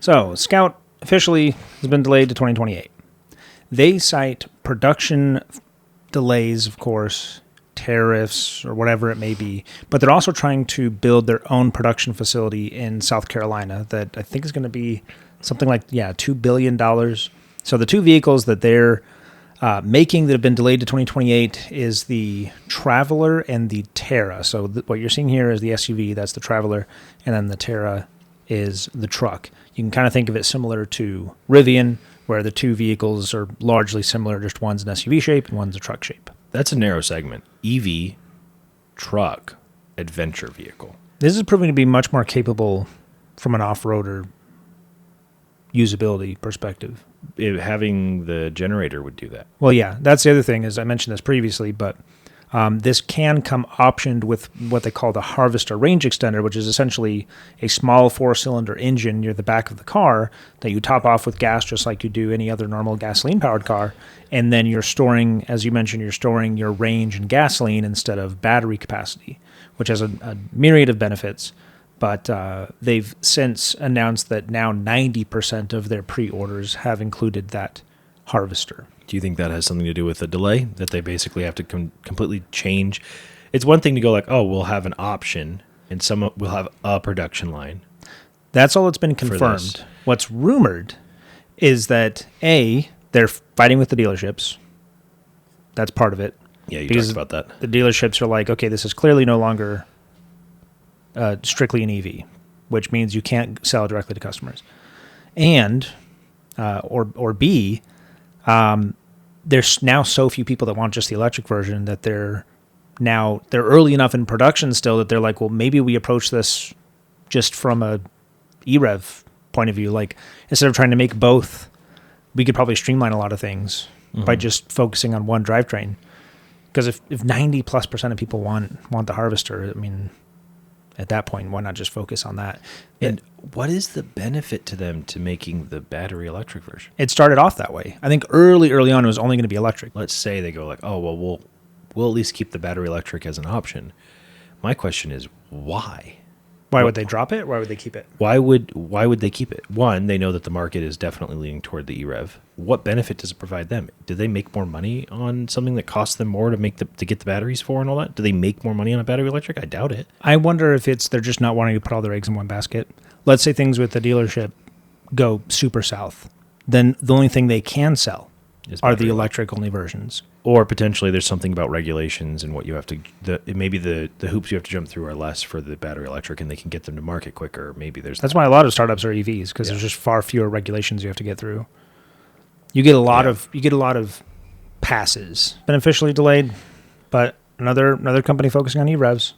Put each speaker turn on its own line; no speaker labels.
So, Scout officially has been delayed to 2028. They cite production delays, of course, tariffs or whatever it may be, but they're also trying to build their own production facility in South Carolina that I think is going to be something like, $2 billion. So the two vehicles that they're making that have been delayed to 2028 is the Traveler and the Terra. So what you're seeing here is the SUV, that's the Traveler, and then the Terra is the truck. You can kind of think of it similar to Rivian, where the two vehicles are largely similar, just one's an SUV shape and one's a truck shape.
That's a narrow segment. EV, truck, adventure vehicle.
This is proving to be much more capable from an off-roader usability perspective.
Having the generator would do that.
Well, yeah, that's the other thing, as I mentioned this previously, but this can come optioned with what they call the Harvester range extender, which is essentially a small four-cylinder engine near the back of the car that you top off with gas just like you do any other normal gasoline-powered car, and then you're storing, as you mentioned, you're storing your range in gasoline instead of battery capacity, which has a myriad of benefits. But they've since announced that now 90% of their pre-orders have included that Harvester.
Do you think that has something to do with the delay, that they basically have to completely change? It's one thing to go like, oh, we'll have an option and we'll have a production line.
That's all that's been confirmed. What's rumored is that, A, they're fighting with the dealerships. That's part of it.
Yeah, you talked about that.
The dealerships are like, okay, this is clearly no longer strictly an EV, which means you can't sell directly to customers. And, or B, there's now so few people that want just the electric version that they're early enough in production still that they're like, well, maybe we approach this just from a EREV point of view. Like, instead of trying to make both, we could probably streamline a lot of things by just focusing on one drivetrain. Because if 90+% of people want the Harvester, I mean, at that point, why not just focus on that?
And what is the benefit to them to making the battery electric version?
It started off that way. I think early on, it was only going to be electric.
Let's say they go like, oh, well, we'll at least keep the battery electric as an option. My question is, why?
Why would they drop it? Why would they keep it?
Why would they keep it? One, they know that the market is definitely leaning toward the EREV. What benefit does it provide them? Do they make more money on something that costs them more to get the batteries for and all that? Do they make more money on a battery electric? I doubt it.
I wonder if they're just not wanting to put all their eggs in one basket. Let's say things with the dealership go super south. Then the only thing they can sell are the electric only versions.
Or potentially there's something about regulations and what you have to, maybe the hoops you have to jump through are less for the battery electric and they can get them to market quicker. Maybe that's
why a lot of startups are EVs, because there's just far fewer regulations you have to get through. You get a lot of passes. Been officially delayed, but another company focusing on EREVs.